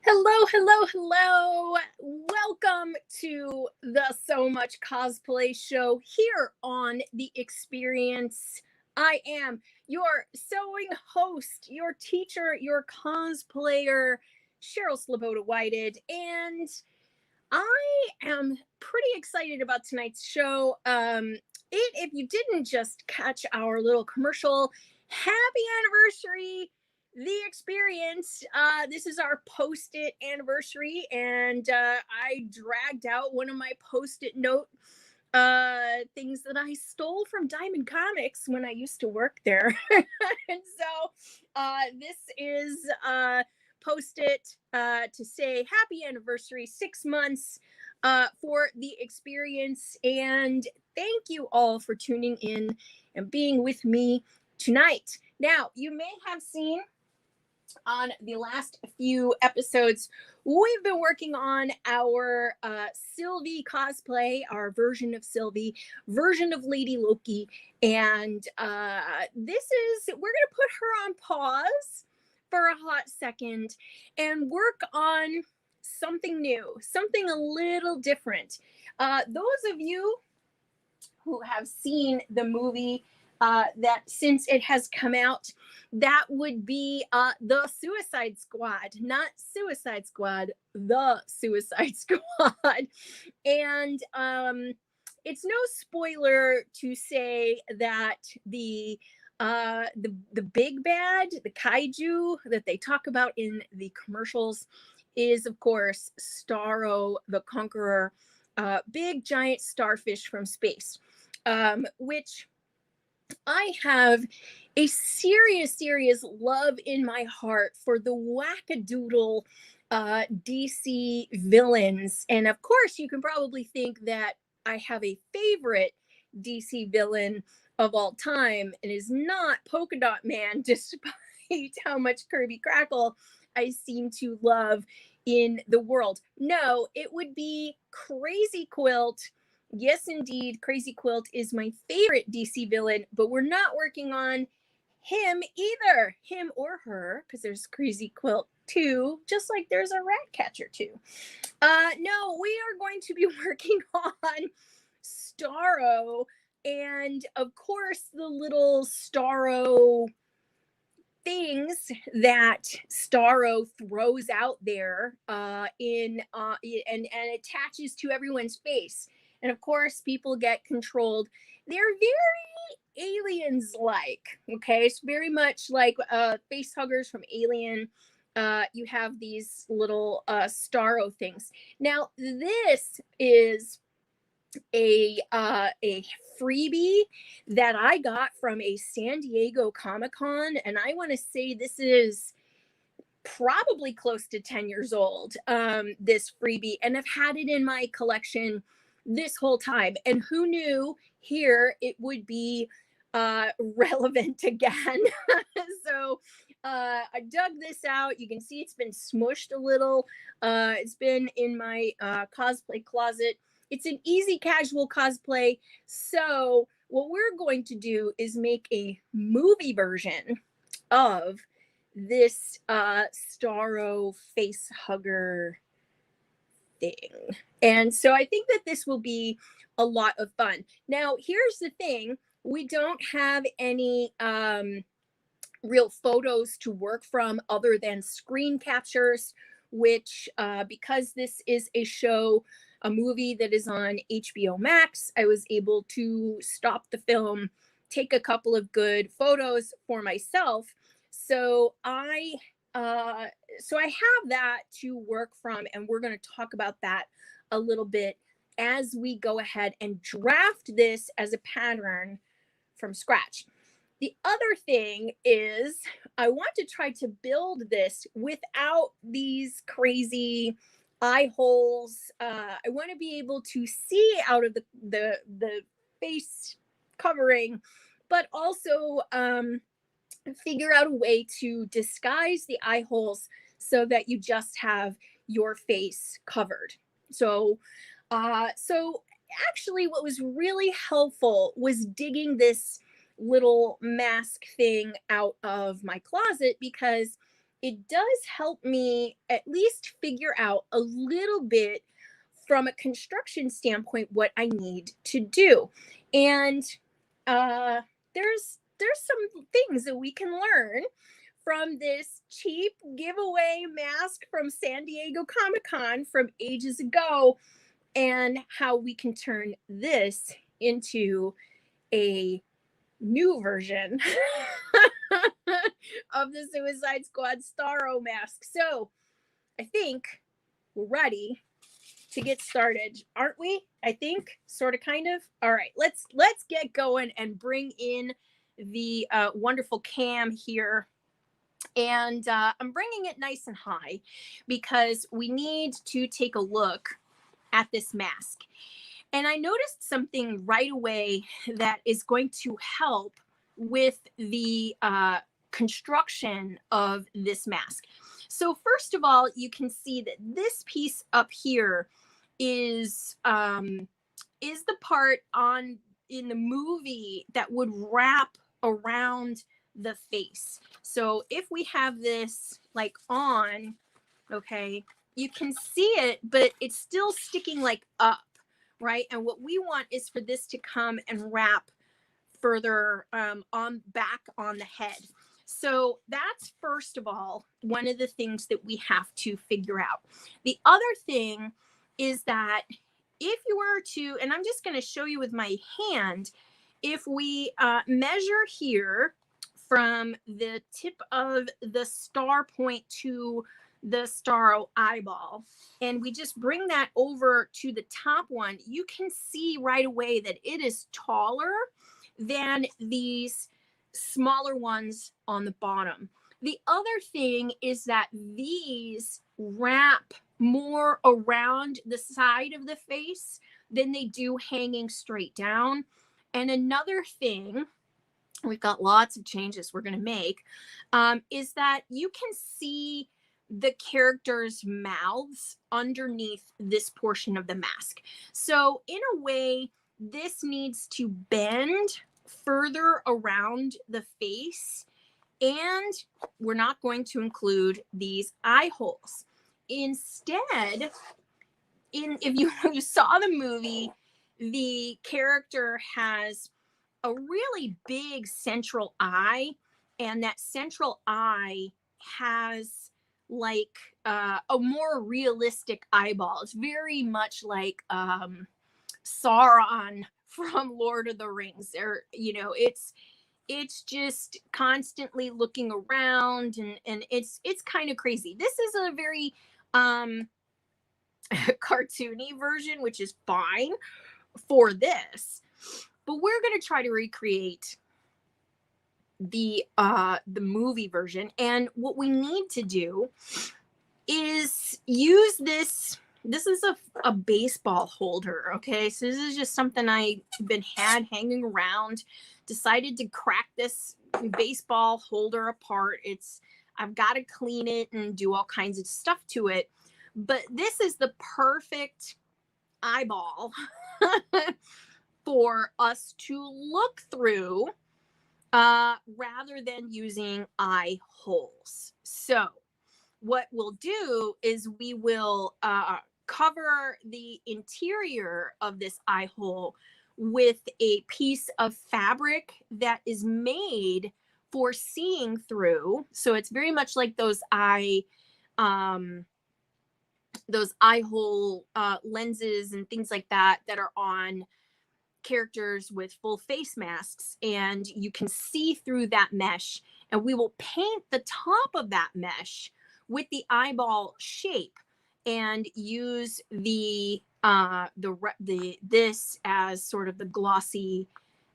Hello, hello, hello. Welcome to the So Much Cosplay show here on The Experience. I am your sewing host, your teacher, your cosplayer, Cheryl Sloboda Whited, and I am pretty excited about tonight's show. If you didn't just catch our little commercial, happy anniversary, The Experience. This is our post-it anniversary, and I dragged out one of my post-it note things that I stole from Diamond Comics when I used to work there. And so this is post it to say happy anniversary, 6 months for The Experience. And thank you all for tuning in and being with me tonight. Now, you may have seen on the last few episodes, we've been working on our Sylvie cosplay, our version of Sylvie, version of Lady Loki. And we're going to put her on pause for a hot second and work on something new, something a little different. Those of you who have seen the movie that since it has come out, that would be the Suicide Squad, not Suicide Squad, the Suicide Squad. And it's no spoiler to say that the big bad, the kaiju that they talk about in the commercials is, of course, Starro the Conqueror, big giant starfish from space, which I have a serious love in my heart for the wackadoodle DC villains. And of course, you can probably think that I have a favorite DC villain of all time. It is not Polka Dot Man, despite how much Kirby Crackle I seem to love in the world. No, it would be Crazy Quilt. Yes, indeed, Crazy Quilt is my favorite DC villain, but we're not working on him either, him or her, because there's Crazy Quilt too, just like there's a rat catcher too. No, we are going to be working on Starro, and of course the little Starro things that Starro throws out there and attaches to everyone's face. And of course, people get controlled. They're very aliens-like, okay? It's very much like face huggers from Alien. You have these little Starro things. Now, this is a freebie that I got from a San Diego Comic-Con, and I want to say this is probably close to 10 years old, this freebie, and I've had it in my collection this whole time. And who knew here it would be relevant again. So I dug this out. You can see it's been smushed a little. It's been in my cosplay closet. It's an easy casual cosplay. So what we're going to do is make a movie version of this Starro face hugger thing. And so I think that this will be a lot of fun. Now, here's the thing. We don't have any real photos to work from other than screen captures, which because this is a movie that is on HBO Max, I was able to stop the film, take a couple of good photos for myself. So I have that to work from, and we're going to talk about that a little bit as we go ahead and draft this as a pattern from scratch. The other thing is I want to try to build this without these crazy eye holes. I want to be able to see out of the face covering, but also figure out a way to disguise the eye holes so that you just have your face covered. So actually what was really helpful was digging this little mask thing out of my closet, because it does help me at least figure out a little bit from a construction standpoint what I need to do. And uh, there's some things that we can learn from this cheap giveaway mask from San Diego Comic-Con from ages ago, and how we can turn this into a new version of the Suicide Squad Starro mask. So I think we're ready to get started, aren't we? I think, sort of, kind of. All right, let's get going and bring in the wonderful cam here. And I'm bringing it nice and high because we need to take a look at this mask. And I noticed something right away that is going to help with the construction of this mask. So first of all, you can see that this piece up here is the part on in the movie that would wrap around the face. So if we have this like on, okay, you can see it, but it's still sticking like up, right? And what we want is for this to come and wrap further on back on the head. So that's, first of all, one of the things that we have to figure out. The other thing is that if you were to, and I'm just going to show you with my hand, if we measure here from the tip of the star point to the Starro eyeball, and we just bring that over to the top one, you can see right away that it is taller than these smaller ones on the bottom. The other thing is that these wrap more around the side of the face than they do hanging straight down. And another thing, we've got lots of changes we're going to make, is that you can see the characters' mouths underneath this portion of the mask. So in a way, this needs to bend further around the face, and we're not going to include these eye holes. Instead, if you saw the movie, the character has a really big central eye, and that central eye has like a more realistic eyeball. It's very much like Sauron from Lord of the Rings. Or, it's just constantly looking around, and it's kind of crazy. This is a very cartoony version, which is fine for this, but we're going to try to recreate the movie version. And what we need to do is use this is a baseball holder. Okay, so this is just something I've been hanging around. Decided to crack this baseball holder apart. I've got to clean it and do all kinds of stuff to it, but this is the perfect eyeball for us to look through, rather than using eye holes. So what we'll do is we will cover the interior of this eye hole with a piece of fabric that is made for seeing through. So it's very much like those eye hole lenses and things like that are on characters with full face masks, and you can see through that mesh, and we will paint the top of that mesh with the eyeball shape and use this as sort of the glossy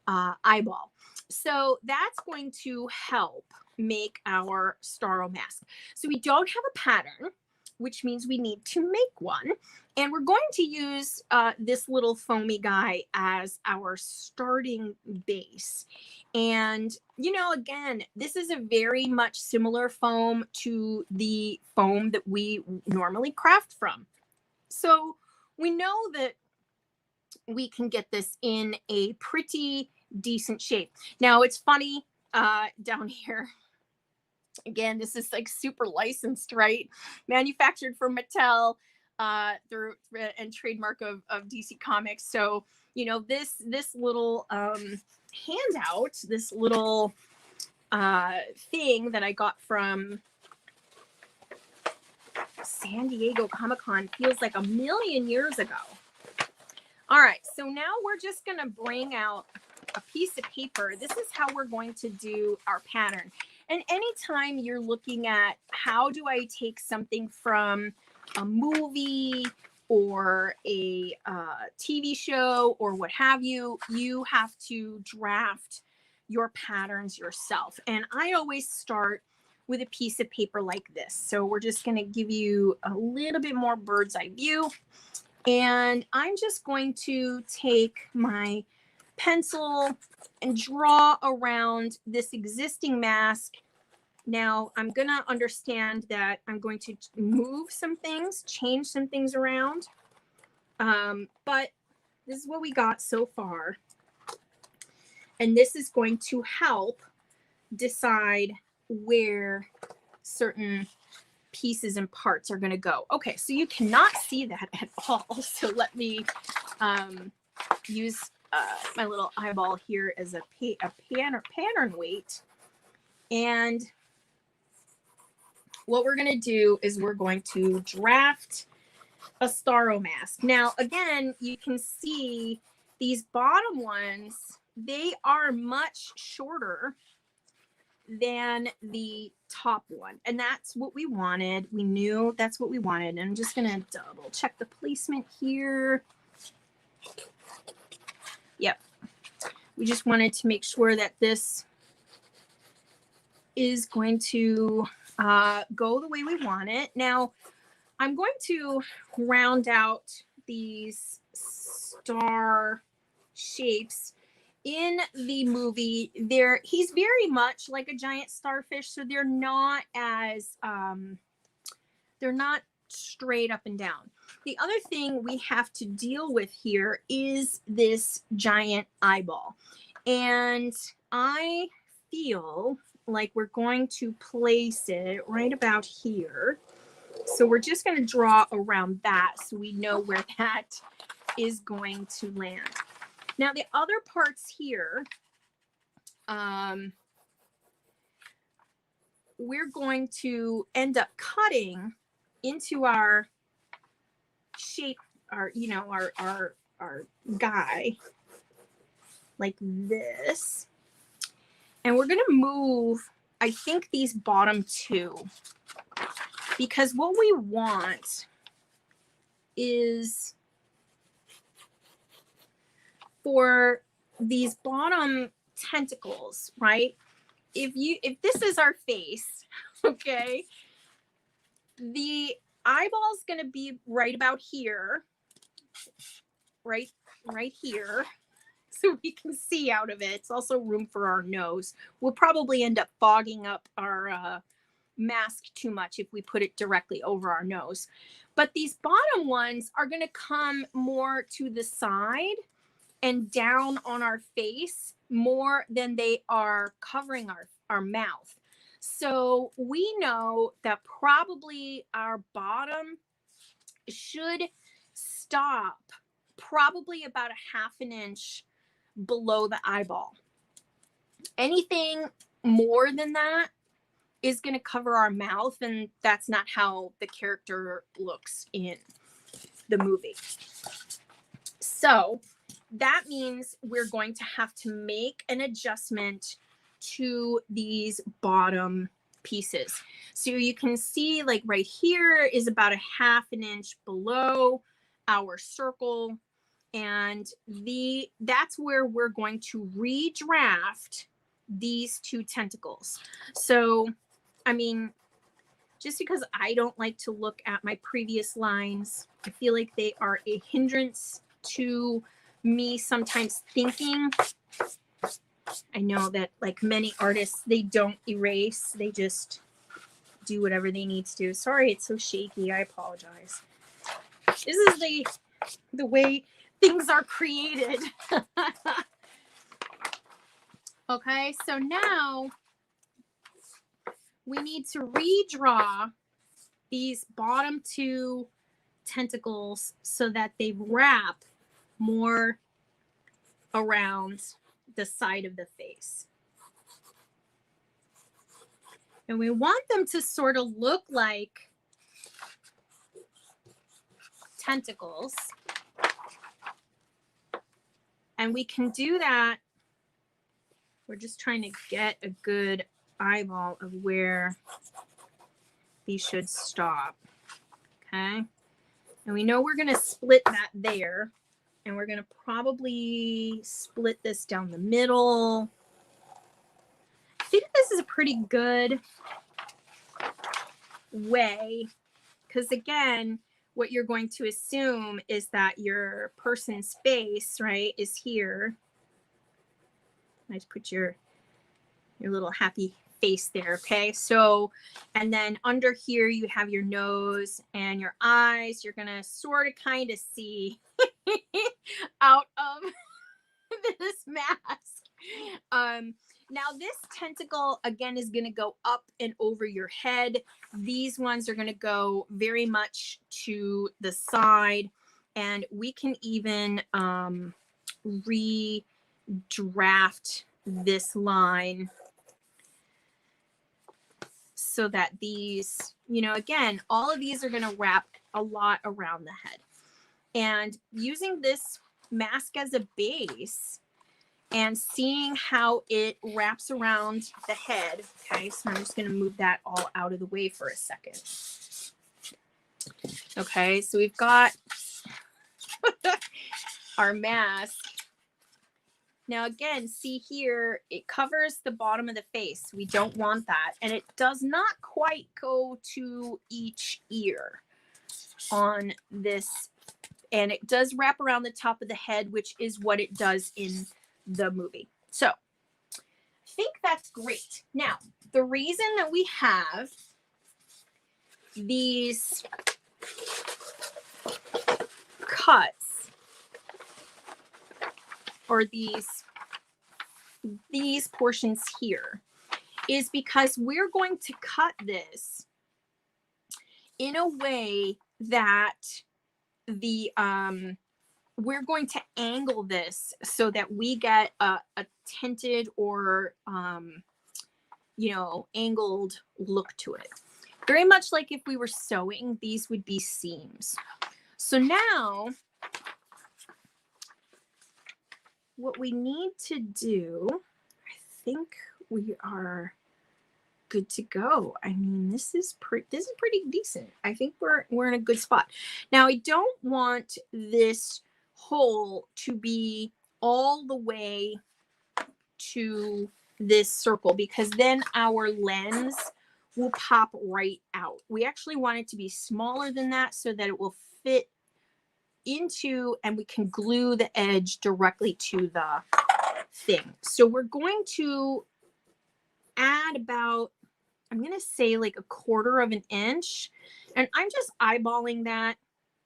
eyeball. So that's going to help make our Starro mask. So we don't have a pattern, which means we need to make one. And we're going to use this little foamy guy as our starting base. And, again, this is a very much similar foam to the foam that we normally craft from. So we know that we can get this in a pretty decent shape. Now, it's funny down here. Again, this is like super licensed, right? Manufactured for Mattel, through and trademark of DC Comics. So, you know, this little handout, this little thing that I got from San Diego Comic-Con feels like a million years ago. All right, so now we're just gonna bring out a piece of paper. This is how we're going to do our pattern. And anytime you're looking at how do I take something from a movie or a TV show or what have you, you have to draft your patterns yourself. And I always start with a piece of paper like this. So we're just going to give you a little bit more bird's eye view. And I'm just going to take my pencil and draw around this existing mask. Now I'm going to understand that I'm going to move some things, change some things around. But this is what we got so far. And this is going to help decide where certain pieces and parts are going to go. Okay, so you cannot see that at all. So let me use my little eyeball here as a pattern weight. And what we're going to do is we're going to draft a Starro mask. Now, again, you can see these bottom ones, they are much shorter than the top one. And that's what we wanted. We knew that's what we wanted. And I'm just going to double check the placement here. Yep. We just wanted to make sure that this is going to go the way we want it. Now, I'm going to round out these star shapes. In the movie, he's very much like a giant starfish, so they're not as they're not straight up and down. The other thing we have to deal with here is this giant eyeball, and I feel like we're going to place it right about here. So we're just going to draw around that so we know where that is going to land. Now, the other parts here, we're going to end up cutting into our shape, our guy, like this. And we're going to move, I think, these bottom two. Because what we want is for these bottom tentacles, right? If this is our face, okay, the eyeball's going to be right about here, right here, so we can see out of it. It's also room for our nose. We'll probably end up fogging up our mask too much if we put it directly over our nose. But these bottom ones are going to come more to the side and down on our face more than they are covering our mouth. So we know that probably our bottom should stop probably about a half an inch below the eyeball. Anything more than that is going to cover our mouth, and that's not how the character looks in the movie. So that means we're going to have to make an adjustment to these bottom pieces. So you can see, like, right here is about a half an inch below our circle, and that's where we're going to redraft these two tentacles. So, I mean, just because I don't like to look at my previous lines, I feel like they are a hindrance to me sometimes thinking. I know that, like many artists, they don't erase, they just do whatever they need to do. Sorry, it's so shaky. I apologize. This is the way things are created. Okay, so now we need to redraw these bottom two tentacles so that they wrap more around the side of the face. And we want them to sort of look like tentacles. And we can do that. We're just trying to get a good eyeball of where these should stop. Okay. And we know we're going to split that there. And we're going to probably split this down the middle. I think this is a pretty good way. Because again, what you're going to assume is that your person's face, right, is here. Let's put your little happy face there, okay? So, and then under here you have your nose and your eyes. You're gonna sort of kind of see out of this mask. Now this tentacle again is gonna go up and over your head. These ones are gonna go very much to the side, and we can even redraft this line so that these, you know, again, all of these are going to wrap a lot around the head. And using this mask as a base and seeing how it wraps around the head. Okay, so I'm just going to move that all out of the way for a second. Okay, so we've got our mask. Now, again, see here, it covers the bottom of the face. We don't want that. And it does not quite go to each ear on this. And it does wrap around the top of the head, which is what it does in the movie. So I think that's great. Now, the reason that we have these cuts or these portions here is because we're going to cut this in a way that the we're going to angle this so that we get a tinted or you know, angled look to it. Very much like if we were sewing, these would be seams. So now what we need to do, I think we are good to go. I mean, this is pretty decent. I think we're in a good spot. Now, I don't want this hole to be all the way to this circle because then our lens will pop right out. We actually want it to be smaller than that so that it will fit into and we can glue the edge directly to the thing. So we're going to add about, I'm going to say like 1/4 of an inch, and I'm just eyeballing that.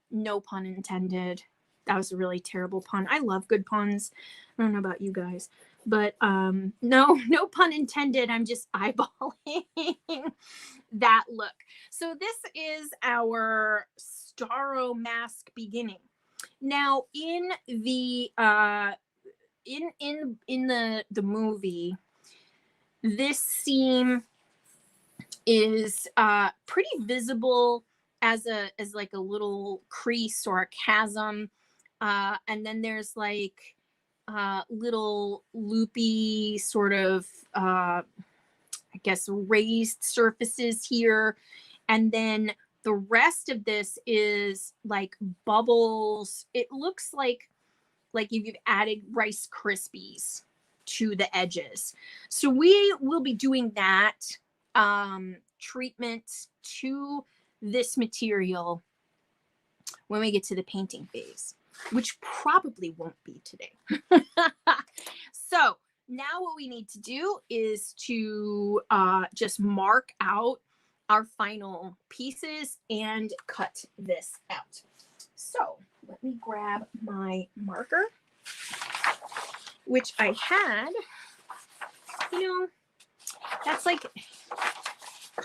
No pun intended. That was a really terrible pun. I love good puns. I don't know about you guys, but no pun intended. I'm just eyeballing that look. So this is our Starro mask beginning. Now in the in the movie, this seam is pretty visible as like a little crease or a chasm, and then there's like little loopy sort of I guess raised surfaces here, and then the rest of this is like bubbles. It looks like if you've added Rice Krispies to the edges. So we will be doing that treatment to this material when we get to the painting phase, which probably won't be today. So now what we need to do is to just mark out our final pieces and cut this out. So let me grab my marker, which I had, you know, that's like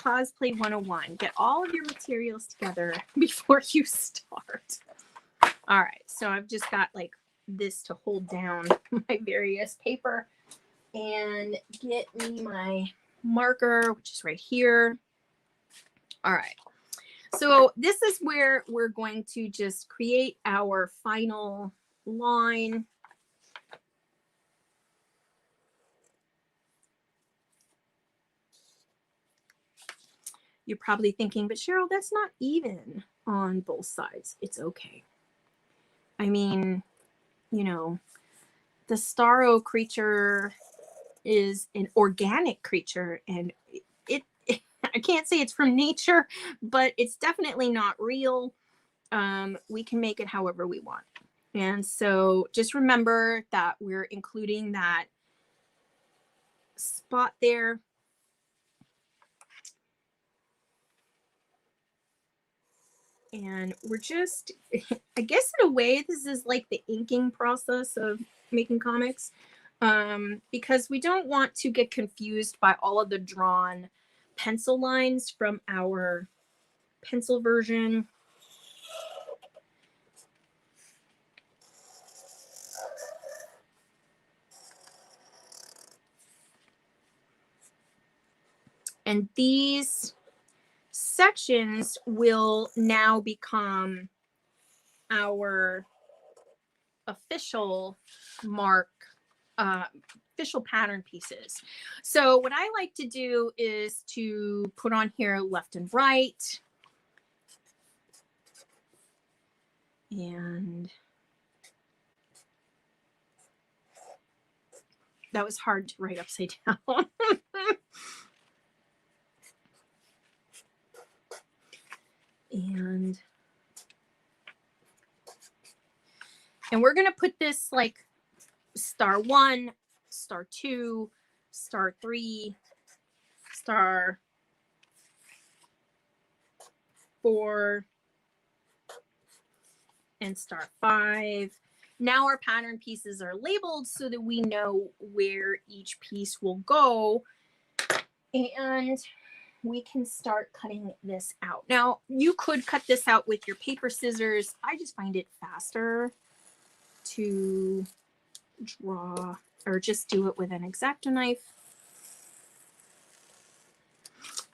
Cosplay 101. Get all of your materials together before you start. All right, so I've just got like this to hold down my various paper, and get me my marker, which is right here. All right, so this is where we're going to just create our final line. You're probably thinking, but Cheryl, that's not even on both sides. It's okay. I mean, you know, the Starro creature is an organic creature, and it I can't say it's from nature, but it's definitely not real. We can make it however we want. And so just remember that we're including that spot there. And we're just, I guess in a way, this is like the inking process of making comics, because we don't want to get confused by all of the drawn pencil lines from our pencil version. And these sections will now become our official mark, official pattern pieces. So what I like to do is to put on here left and right. And that was hard to write upside down. And we're going to put this like star 1, star 2, star 3, star 4, and star 5. Now our pattern pieces are labeled so that we know where each piece will go. And we can start cutting this out. Now, you could cut this out with your paper scissors. I just find it faster to draw, or just do it with an X-Acto knife.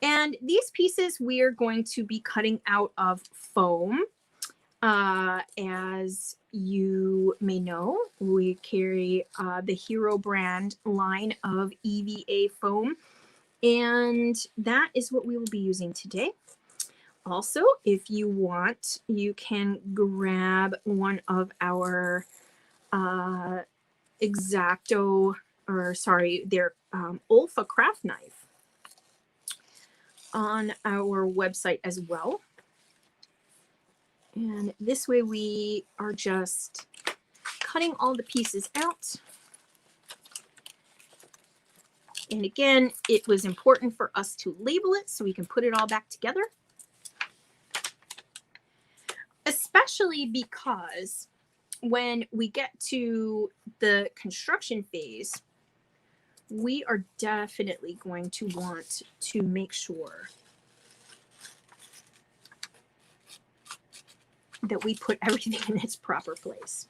And these pieces we're going to be cutting out of foam. As you may know, we carry the Hero brand line of EVA foam, and that is what we will be using today. Also, if you want, you can grab one of our X-Acto, or sorry, their Olfa craft knife on our website as well. And this way we are just cutting all the pieces out. And again, it was important for us to label it so we can put it all back together. Especially because when we get to the construction phase, we are definitely going to want to make sure that we put everything in its proper place.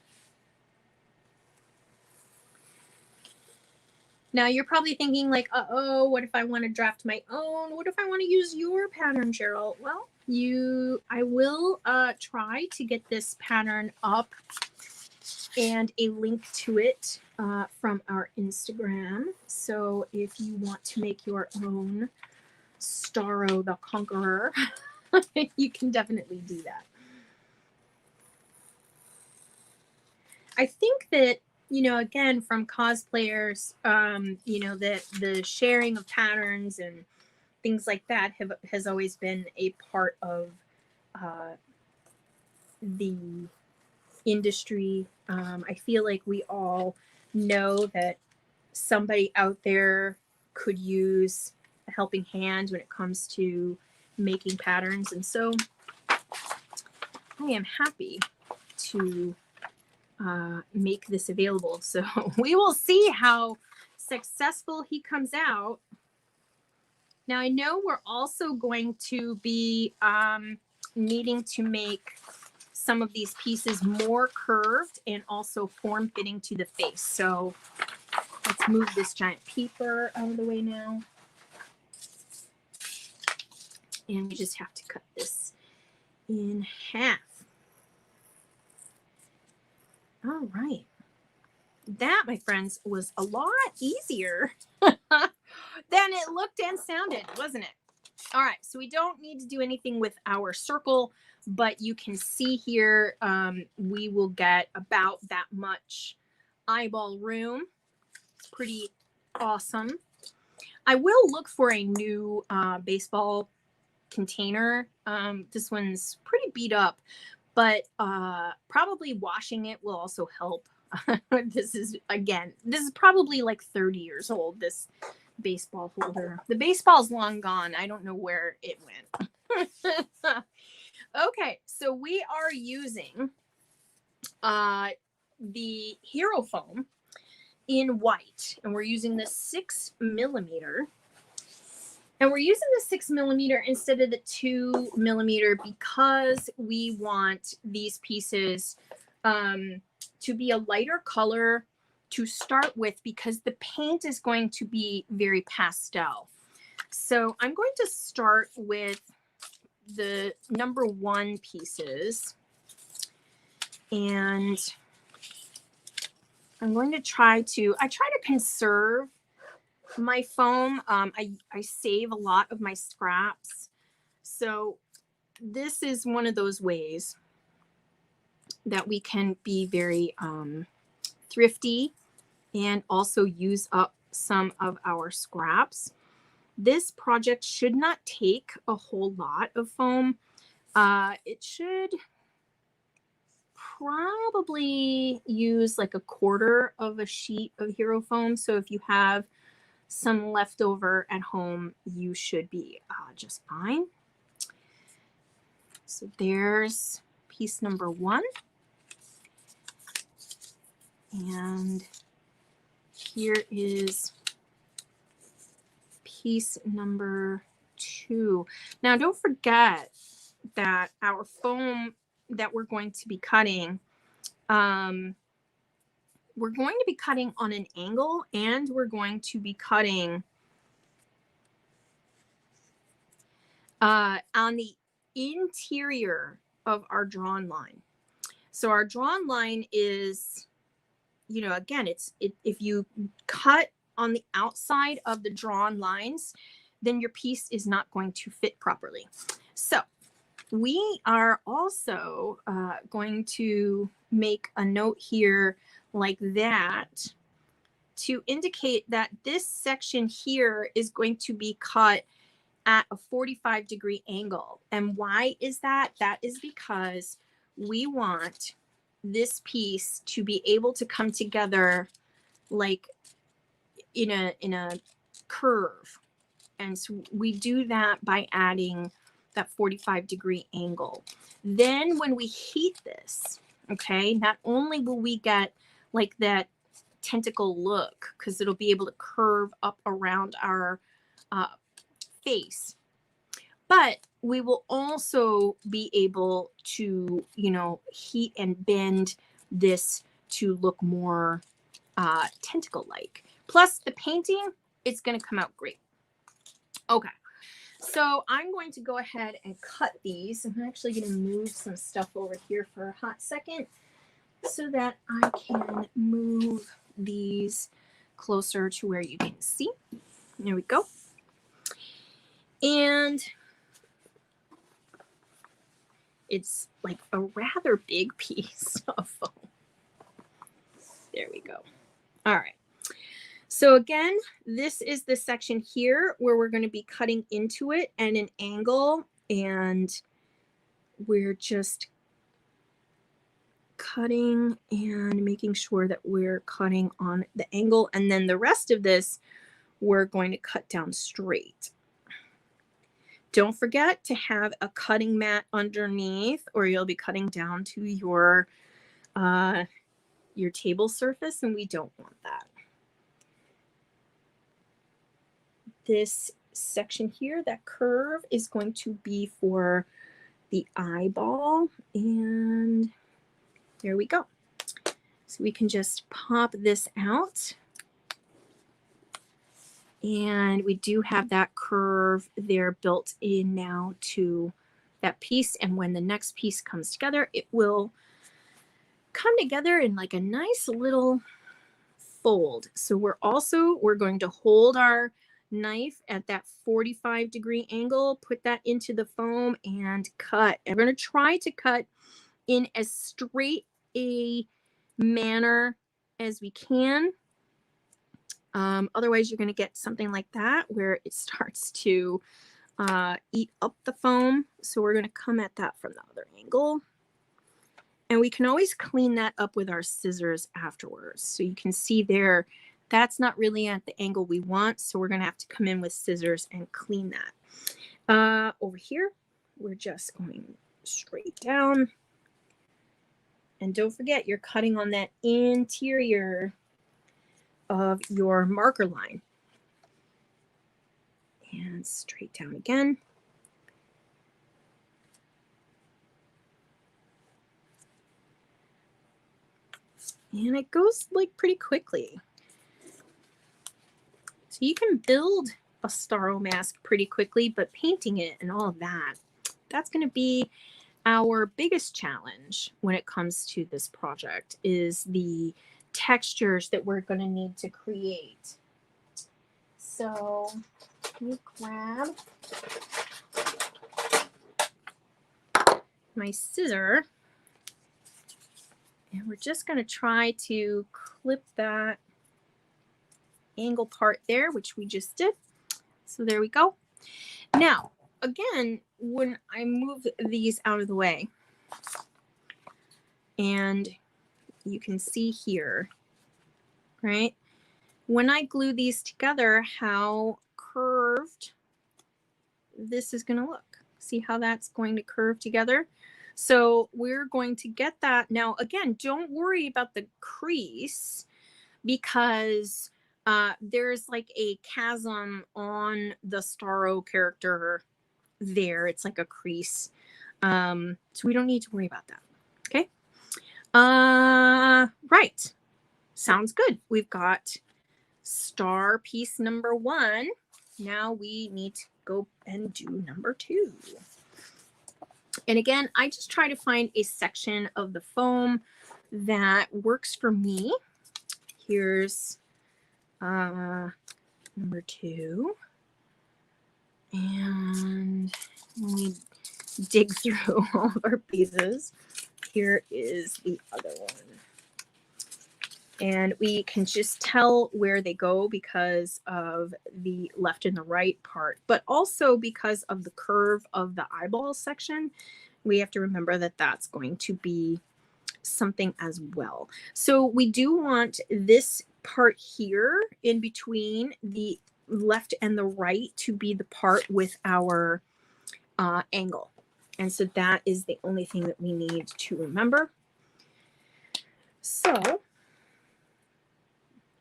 Now you're probably thinking like, uh-oh, what if I want to draft my own? What if I want to use your pattern, Cheryl? Well, I will try to get this pattern up and a link to it from our Instagram. So if you want to make your own Starro the Conqueror, you can definitely do that. I think that, you know, again, from cosplayers, you know, that the sharing of patterns and things like that has always been a part of the industry. I feel like we all know that somebody out there could use a helping hand when it comes to making patterns. And so I am happy to make this available. So we will see how successful he comes out. Now I know we're also going to be needing to make some of these pieces more curved and also form fitting to the face. So let's move this giant paper out of the way now. And we just have to cut this in half. All right. That, my friends, was a lot easier than it looked and sounded, wasn't it? All right, so we don't need to do anything with our circle, but you can see here we will get about that much eyeball room. It's pretty awesome. I will look for a new baseball container. This one's pretty beat up, but probably washing it will also help. This is probably like 30 years old, this baseball holder. The baseball's long gone. I don't know where it went. Okay, so we are using the Hero Foam in white, and we're using the 6mm. And we're using the 6mm instead of the 2mm because we want these pieces to be a lighter color to start with, because the paint is going to be very pastel. So I'm going to start with the number 1 pieces, and I'm going to try to conserve my foam. I save a lot of my scraps. So this is one of those ways that we can be very thrifty and also use up some of our scraps. This project should not take a whole lot of foam. It should probably use like a quarter of a sheet of Hero Foam. So if you have some leftover at home, you should be just fine. So there's piece number 1. And here is piece number 2. Now, don't forget that our foam that we're going to be cutting, we're going to be cutting on an angle, and we're going to be cutting on the interior of our drawn line. So our drawn line is, you know, again, if you cut on the outside of the drawn lines, then your piece is not going to fit properly. So we are also going to make a note here like that to indicate that this section here is going to be cut at a 45-degree angle. And why is that? That is because we want this piece to be able to come together like in a curve. And so we do that by adding that 45-degree angle. Then when we heat this, okay, not only will we get like that tentacle look, because it'll be able to curve up around our face, but we will also be able to, you know, heat and bend this to look more tentacle-like. Plus the painting, it's going to come out great. Okay, so I'm going to go ahead and cut these. I'm actually going to move some stuff over here for a hot second so that I can move these closer to where you can see. There we go. And it's like a rather big piece of foam. There we go. All right. So again, this is the section here where we're going to be cutting into it at an angle, and we're just cutting and making sure that we're cutting on the angle, and then the rest of this we're going to cut down straight. Don't forget to have a cutting mat underneath, or you'll be cutting down to your table surface, and we don't want that. This section here, that curve is going to be for the eyeball. And there we go. So we can just pop this out. And we do have that curve there built in now to that piece. And when the next piece comes together, it will come together in like a nice little fold. So we're going to hold our knife at that 45-degree angle, put that into the foam and cut. And we're going to try to cut in as straight a manner as we can. Otherwise, you're going to get something like that where it starts to eat up the foam. So we're going to come at that from the other angle. And we can always clean that up with our scissors afterwards. So you can see there, that's not really at the angle we want. So we're going to have to come in with scissors and clean that. Over here, we're just going straight down. And don't forget, you're cutting on that interior of your marker line. And straight down again. And it goes like pretty quickly. So you can build a Starro mask pretty quickly, but painting it and all of that, that's going to be our biggest challenge when it comes to this project, is the textures that we're going to need to create. So let me grab my scissor, and we're just going to try to clip that angle part there, which we just did. So there we go. Now, again, when I move these out of the way, and you can see here, right? When I glue these together, how curved this is going to look. See how that's going to curve together? So we're going to get that. Now, again, don't worry about the crease, because there's like a chasm on the Starro character there. It's like a crease. So we don't need to worry about that. Okay. Right. Sounds good. We've got star piece number 1. Now we need to go and do number 2. And again, I just try to find a section of the foam that works for me. Here's number 2. And when we dig through all of our pieces, here is the other one. And we can just tell where they go because of the left and the right part, but also because of the curve of the eyeball section. We have to remember that that's going to be something as well. So we do want this part here in between the left and the right to be the part with our angle. And so that is the only thing that we need to remember. So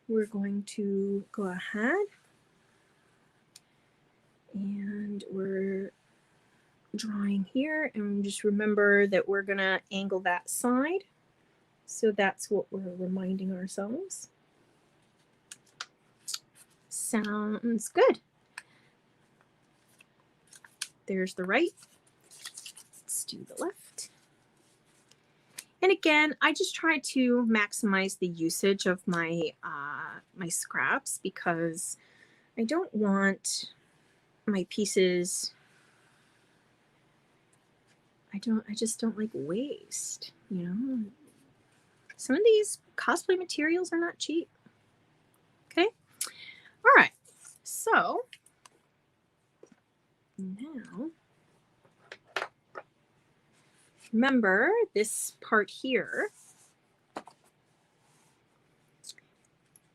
we're going to go ahead and we're drawing here, and just remember that we're going to angle that side. So that's what we're reminding ourselves. Sounds good. There's the right. Let's do the left. And again, I just try to maximize the usage of my my scraps, because I don't want my pieces, I just don't like waste, you know. Some of these cosplay materials are not cheap. Okay. All right. So now remember this part here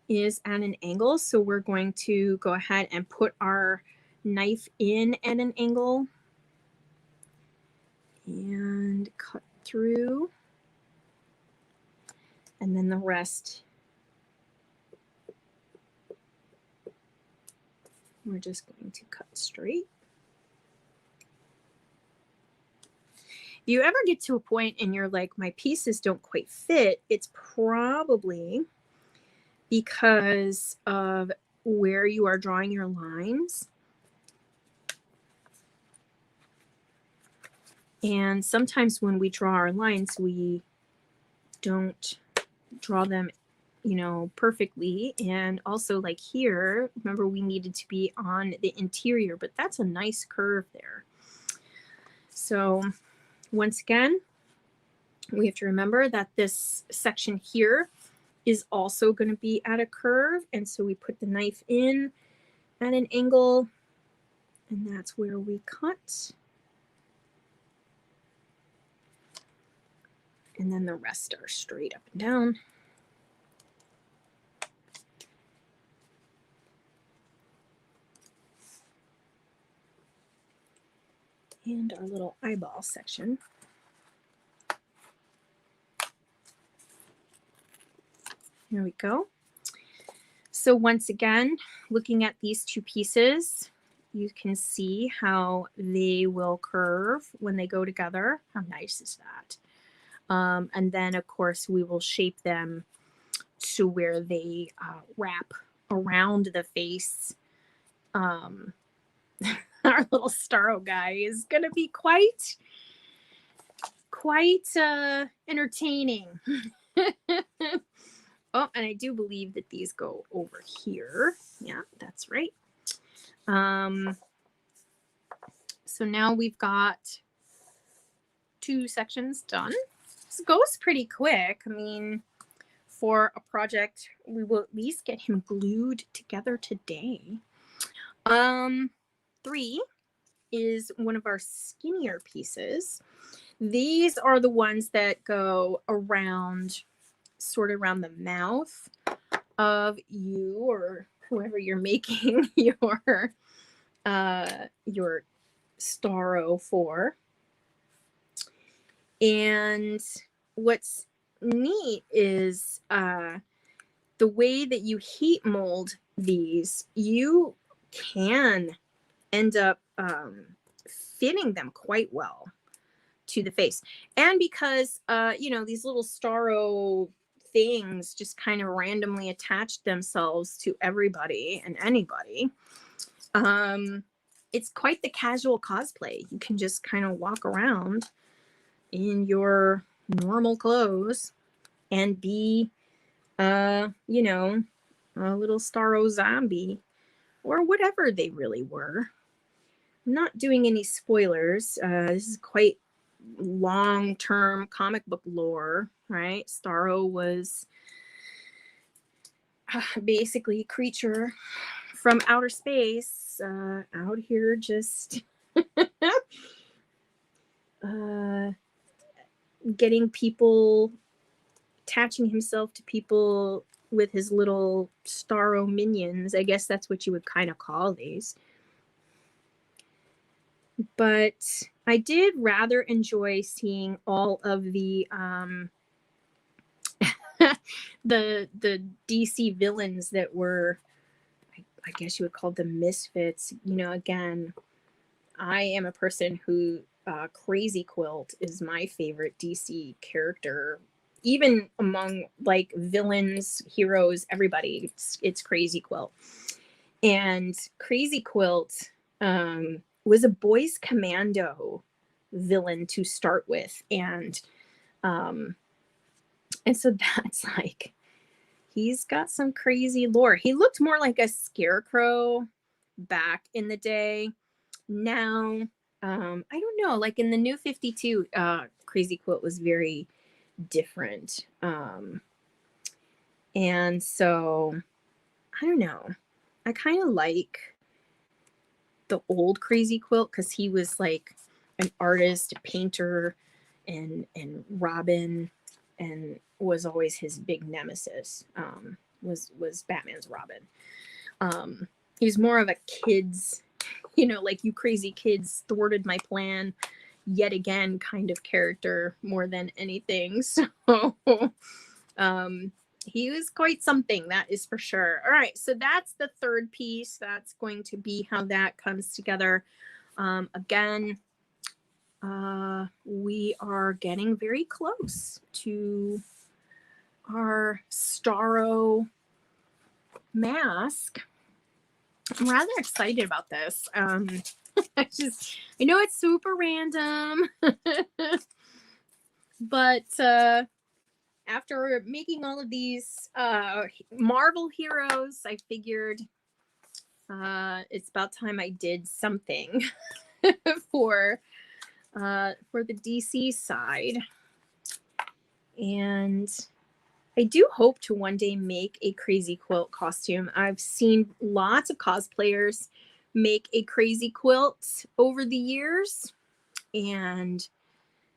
is at an angle. So we're going to go ahead and put our knife in at an angle and cut through. And then the rest we're just going to cut straight. If you ever get to a point and you're like, my pieces don't quite fit, it's probably because of where you are drawing your lines. And sometimes when we draw our lines, we don't draw them, you know, perfectly. And also like here, remember we needed to be on the interior, but that's a nice curve there. So once again, we have to remember that this section here is also going to be at a curve. And so we put the knife in at an angle, and that's where we cut. And then the rest are straight up and down. And our little eyeball section. There we go. So once again, looking at these two pieces, you can see how they will curve when they go together. How nice is that? And then, of course, we will shape them to where they wrap around the face. Our little Starro guy is going to be quite entertaining. Oh, and I do believe that these go over here. Yeah, that's right. So now we've got 2 sections done. This goes pretty quick. I mean, for a project, we will at least get him glued together today. 3 is one of our skinnier pieces. These are the ones that go around, sort of around the mouth of you or whoever you're making your Starro for. And what's neat is the way that you heat mold these, you can end up fitting them quite well to the face. And because, you know, these little Starro things just kind of randomly attach themselves to everybody and anybody, it's quite the casual cosplay. You can just kind of walk around in your normal clothes and be, you know, a little Starro zombie or whatever they really were. I'm not doing any spoilers. This is quite long-term comic book lore, right? Starro was basically a creature from outer space, out here just getting people, attaching himself to people with his little Starro minions. I guess that's what you would kind of call these. But I did rather enjoy seeing all of the the DC villains that were, I guess you would call them misfits. You know, again, I am a person who Crazy Quilt is my favorite DC character. Even among like villains, heroes, everybody, it's Crazy Quilt. And Crazy Quilt was a boys commando villain to start with, and so that's like, he's got some crazy lore. He looked more like a scarecrow back in the day. Now, I don't know, like in the New 52, Crazy Quilt was very different. And so, I don't know. I kind of like the old Crazy Quilt because he was like an artist, a painter, and Robin, and was always his big nemesis, was Batman's Robin. He was more of a kid's, you know, like, you crazy kids thwarted my plan yet again kind of character more than anything. So He was quite something, that is for sure. All right, so that's the third piece. That's going to be how that comes together. Again, we are getting very close to our Starro mask. I'm rather excited about this. I know it's super random, but after making all of these Marvel heroes, I figured it's about time I did something for the DC side. And I do hope to one day make a crazy quilt costume. I've seen lots of cosplayers make a crazy quilt over the years, and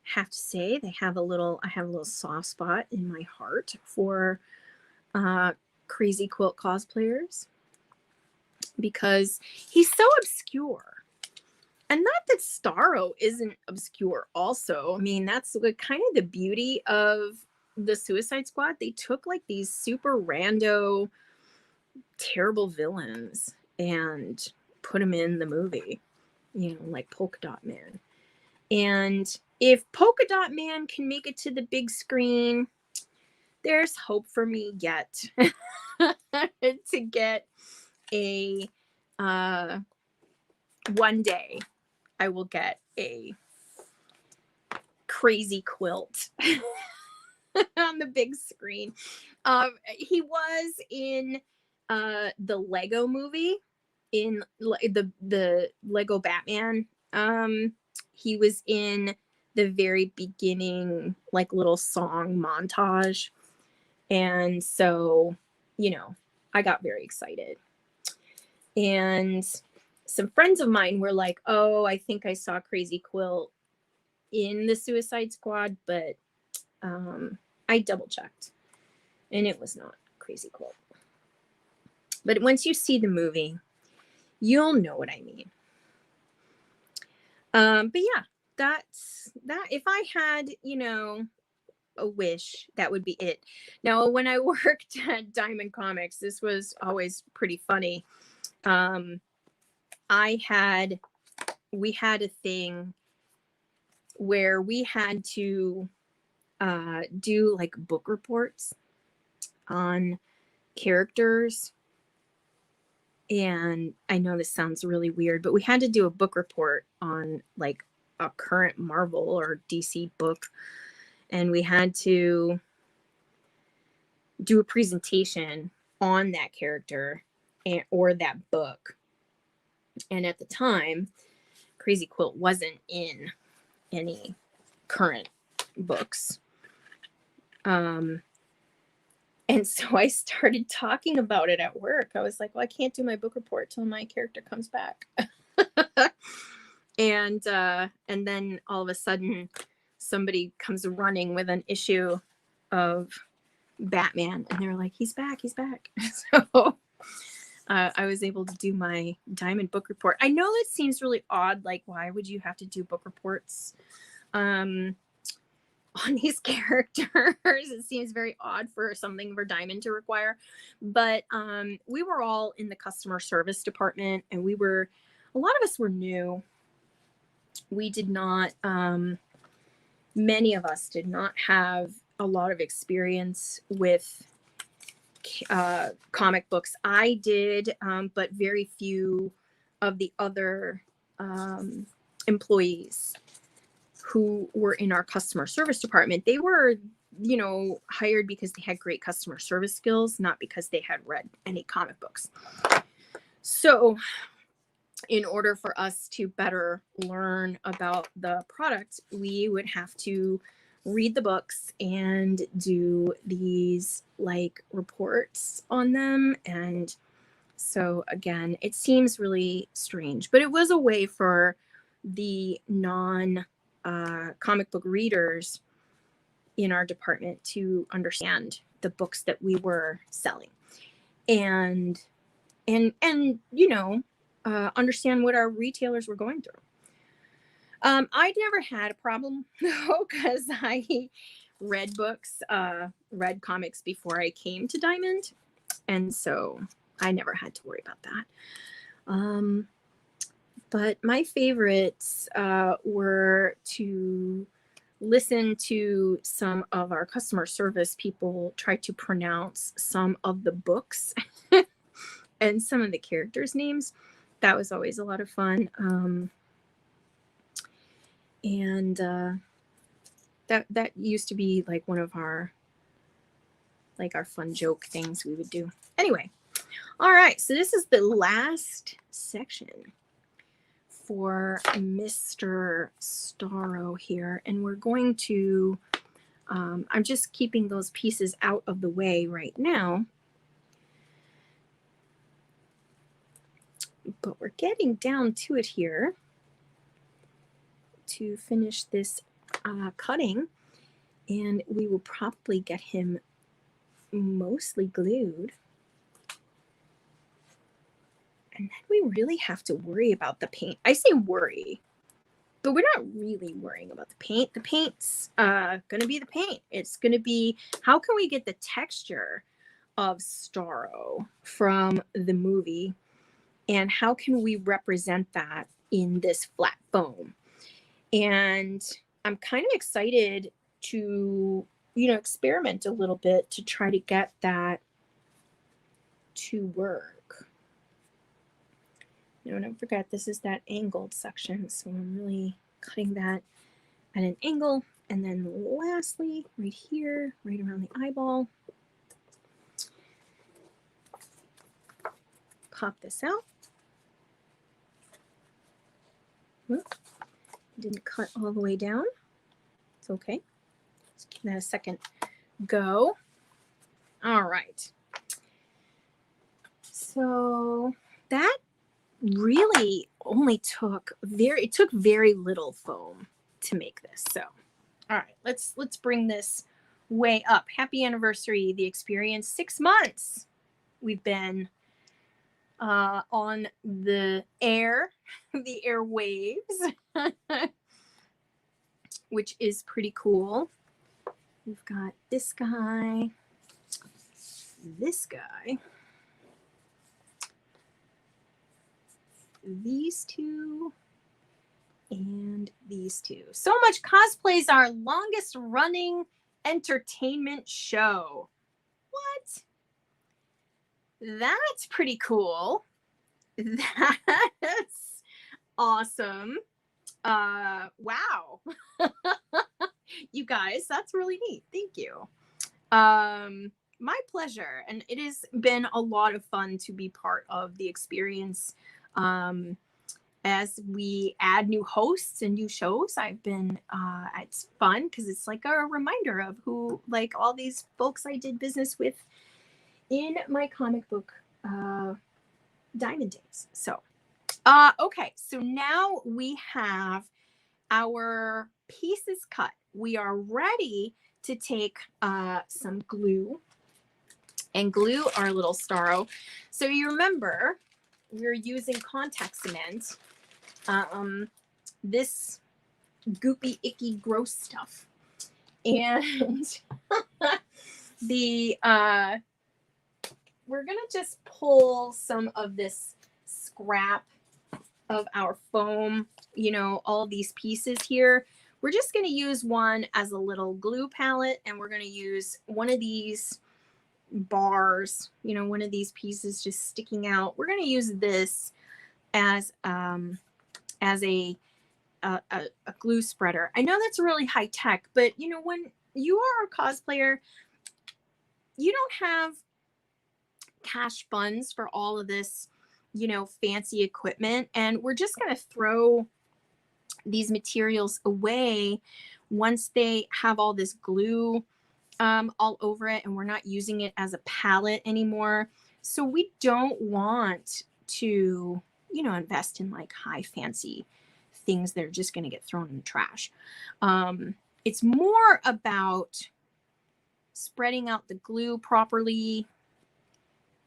have to say I have a little soft spot in my heart for crazy quilt cosplayers, because he's so obscure. And not that Starro isn't obscure also. I mean, that's kind of the beauty of the Suicide Squad. They took like these super rando, terrible villains and put them in the movie, like Polka Dot Man. And if Polka Dot Man can make it to the big screen, there's hope for me yet to get a one day I will get a crazy quilt on the big screen. He was in the Lego movie, in the Lego Batman. He was in the very beginning, like, little song montage. And so, I got very excited. And some friends of mine were like, oh, I think I saw Crazy Quilt in the Suicide Squad, but I double checked and it was not Crazy Quilt. But once you see the movie, you'll know what I mean. But yeah, that's that. If I had, a wish, that would be it. Now, when I worked at Diamond Comics, this was always pretty funny. We had a thing where we had to do like book reports on characters. And I know this sounds really weird, but we had to do a book report on like a current Marvel or DC book. And we had to do a presentation on that character or that book. And at the time, Crazy Quilt wasn't in any current books. And so I started talking about it at work. I was like, well, I can't do my book report till my character comes back. And then all of a sudden, somebody comes running with an issue of Batman, and they're like, he's back. So I was able to do my Diamond book report. I know that seems really odd. Like, why would you have to do book reports on these characters? It seems very odd for something for Diamond to require. But we were all in the customer service department, and a lot of us were new. We did not, many of us did not have a lot of experience with comic books. I did, but very few of the other employees who were in our customer service department. They were, hired because they had great customer service skills, not because they had read any comic books. So in order for us to better learn about the product, we would have to read the books and do these like reports on them. And so again, it seems really strange, but it was a way for the non comic book readers in our department to understand the books that we were selling and understand what our retailers were going through. I never had a problem though, because I read books, read comics before I came to Diamond. And so I never had to worry about that. But my favorites were to listen to some of our customer service people try to pronounce some of the books and some of the characters' names. That was always a lot of fun. And that used to be like one of our fun joke things we would do. Anyway, all right, so this is the last section for Mr. Starro here, and we're going to I'm just keeping those pieces out of the way right now, but we're getting down to it here to finish this cutting, and we will probably get him mostly glued. And then we really have to worry about the paint. I say worry, but we're not really worrying about the paint. The paint's going to be the paint. It's going to be, how can we get the texture of Starro from the movie? And how can we represent that in this flat foam? And I'm kind of excited to, experiment a little bit to try to get that to work. No, don't forget, this is that angled section. So I'm really cutting that at an angle. And then lastly, right here, right around the eyeball, pop this out. Whoop. Didn't cut all the way down. It's okay. Let's give that a second go. All right. So that really only took very little foam to make this. So, all right, let's bring this way up. Happy anniversary, the experience. 6 months we've been on the air, the airwaves, which is pretty cool. We've got this guy, these two, and these two. So Much Cosplay is our longest running entertainment show. What? That's pretty cool. That's awesome. Wow. You guys, that's really neat. Thank you. My pleasure. And it has been a lot of fun to be part of the experience. As we add new hosts and new shows, it's fun because it's like a reminder of who, like all these folks I did business with in my comic book Diamond days. So, okay, so now we have our pieces cut. We are ready to take some glue and glue our little Starro. So you remember we're using contact cement, this goopy, icky, gross stuff. And we're gonna just pull some of this scrap of our foam, all these pieces here. We're just gonna use one as a little glue palette, and we're gonna use one of these bars, one of these pieces just sticking out. We're going to use this as a glue spreader. I know that's really high tech, but when you are a cosplayer, you don't have cash funds for all of this, fancy equipment, and we're just going to throw these materials away once they have all this glue all over it, and we're not using it as a palette anymore. So we don't want to, invest in like high fancy things that are just going to get thrown in the trash. It's more about spreading out the glue properly.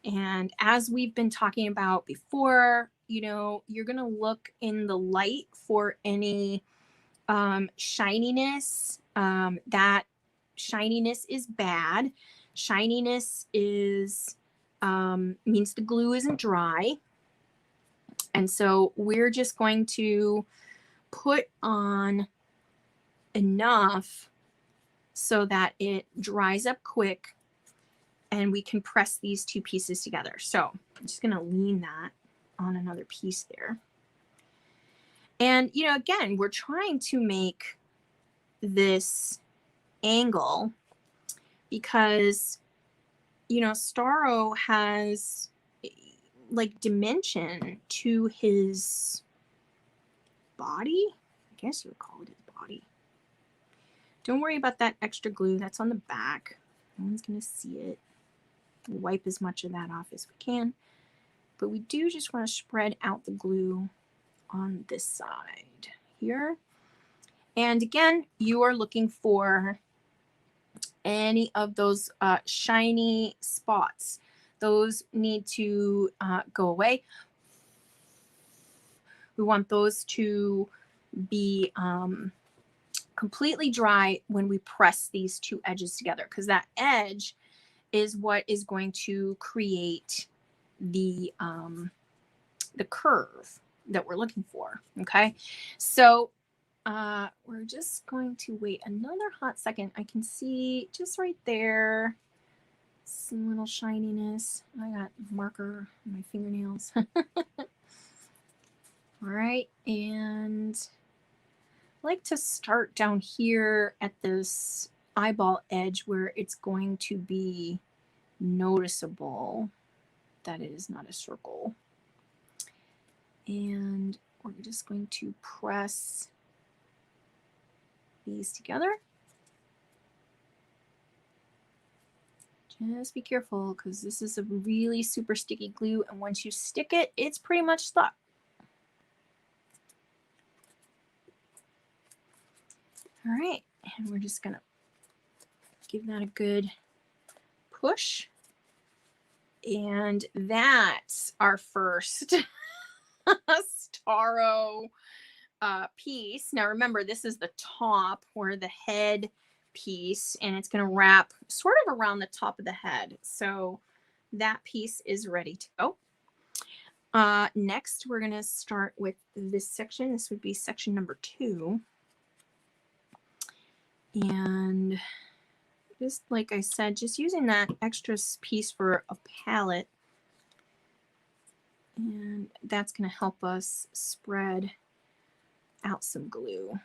And as we've been talking about before, you're going to look in the light for any shininess that shininess is bad. Shininess is means the glue isn't dry. And so we're just going to put on enough so that it dries up quick and we can press these two pieces together. So I'm just going to lean that on another piece there. And, you know, again, we're trying to make this angle because, you know, Starro has like dimension to his body. I guess you would call it his body. Don't worry about that extra glue. That's on the back. No one's going to see it. We'll wipe as much of that off as we can. But we do just want to spread out the glue on this side here. And again, you are looking for any of those shiny spots. Those need to go away. We want those to be completely dry when we press these two edges together, because that edge is what is going to create the curve that we're looking for. Okay, so we're just going to wait another hot second. I can see just right there some little shininess. I got marker on my fingernails. All right, and I like to start down here at this eyeball edge where it's going to be noticeable that it is not a circle. And we're just going to press these together. Just be careful because this is a really super sticky glue, and once you stick it, it's pretty much stuck. All right, and we're just gonna give that a good push. And that's our first Starro piece. Now remember, this is the top or the head piece, and it's going to wrap sort of around the top of the head. So that piece is ready to go. Next, we're going to start with this section. This would be section number 2. And just like I said, just using that extra piece for a palette. And that's going to help us spread out some glue.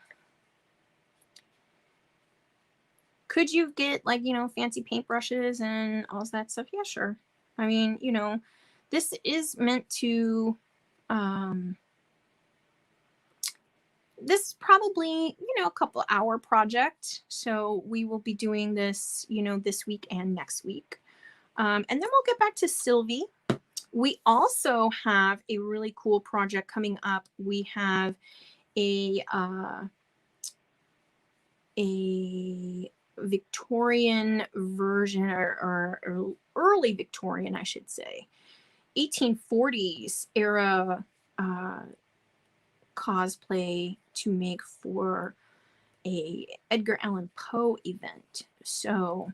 Could you get, like, you know, fancy paintbrushes and all that stuff? Yeah, sure. I mean, you know, this is meant to, this is probably, you know, a couple hour project. So we will be doing this, you know, this week and next week. And then we'll get back to Sylvie. We also have a really cool project coming up. We have a Victorian version, or early Victorian, I should say, 1840s era cosplay to make for a Edgar Allan Poe event. So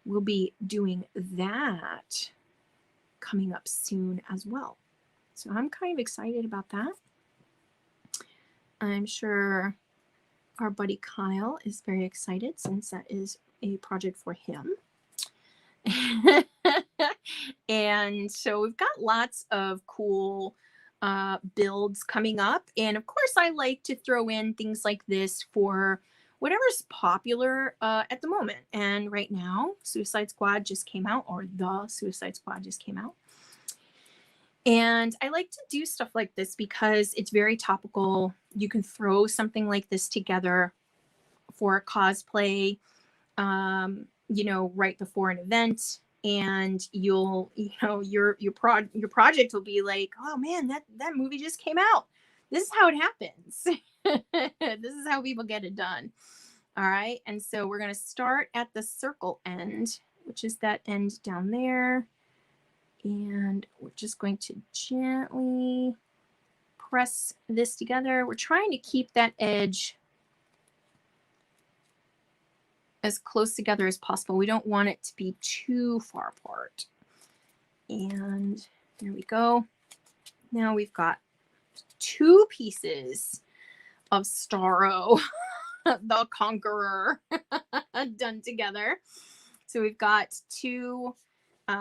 we'll be doing that coming up soon as well. So I'm kind of excited about that. I'm sure our buddy Kyle is very excited since that is a project for him. And so we've got lots of cool builds coming up. And of course, I like to throw in things like this for whatever's popular at the moment. And right now, Suicide Squad just came out, or The Suicide Squad just came out. And I like to do stuff like this because it's very topical. You can throw something like this together for a cosplay, you know, right before an event, and you'll, you know, your project will be like, oh man, that movie just came out. This is how it happens. This is how people get it done. All right, and so we're going to start at the circle end, which is that end down there. And we're just going to gently press this together. We're trying to keep that edge as close together as possible. We don't want it to be too far apart. And there we go. Now we've got 2 pieces of Starro, the Conqueror, done together. So we've got 2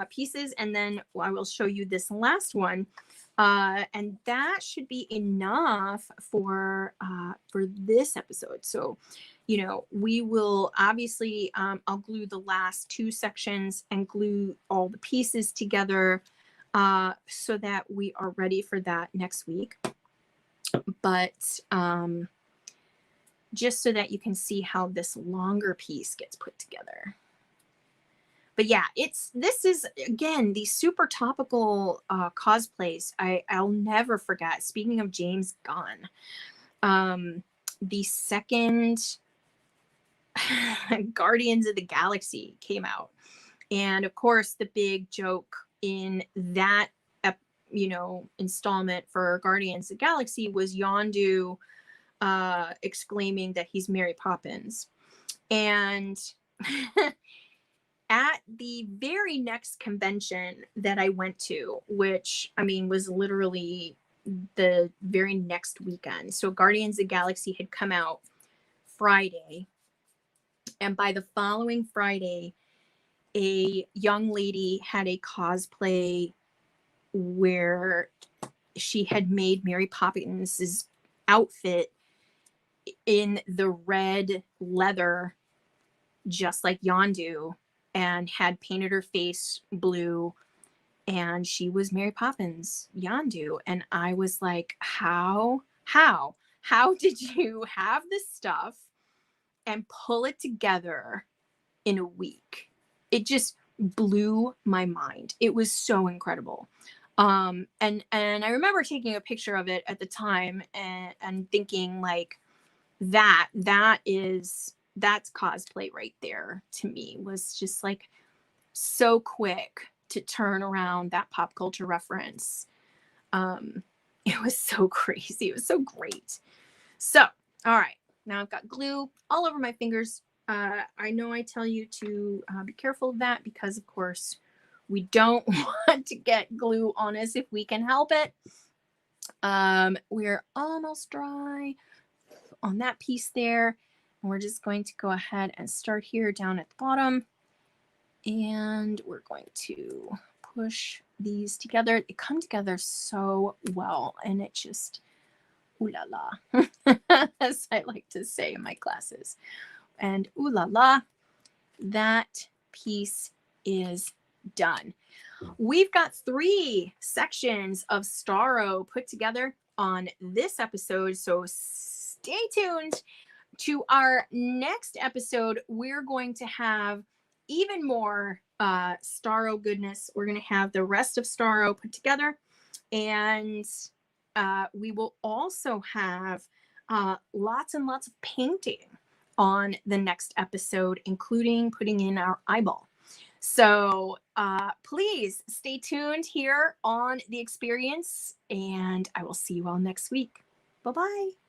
pieces, and then I will show you this last one. And that should be enough for this episode. So, you know, we will obviously, I'll glue the last 2 sections and glue all the pieces together so that we are ready for that next week. But just so that you can see how this longer piece gets put together. But yeah, this is, again, these super topical cosplays. I'll never forget. Speaking of James Gunn, the second Guardians of the Galaxy came out. And of course, the big joke in that, installment for Guardians of the Galaxy was Yondu exclaiming that he's Mary Poppins. And at the very next convention that I went to, which, I mean, was literally the very next weekend. So Guardians of the Galaxy had come out Friday. And by the following Friday, a young lady had a cosplay where she had made Mary Poppins' outfit in the red leather, just like Yondu, and had painted her face blue, and she was Mary Poppins, Yondu. And I was like, how did you have this stuff and pull it together in a week? It just blew my mind. It was so incredible. And I remember taking a picture of it at the time and thinking, like, that's cosplay right there. To me, was just like so quick to turn around that pop culture reference. It was so crazy. It was so great. So, all right, now I've got glue all over my fingers. I know I tell you to be careful of that because, of course, we don't want to get glue on us if we can help it. We're almost dry on that piece there. And we're just going to go ahead and start here down at the bottom. And we're going to push these together. They come together so well, and it just, ooh la la, as I like to say in my classes. And ooh la la, that piece is done. We've got 3 sections of Starro put together on this episode, so stay tuned. To our next episode, we're going to have even more Starro goodness. We're going to have the rest of Starro put together, and we will also have lots and lots of painting on the next episode, including putting in our eyeball. So please stay tuned here on The Experience, and I will see you all next week. Bye-bye.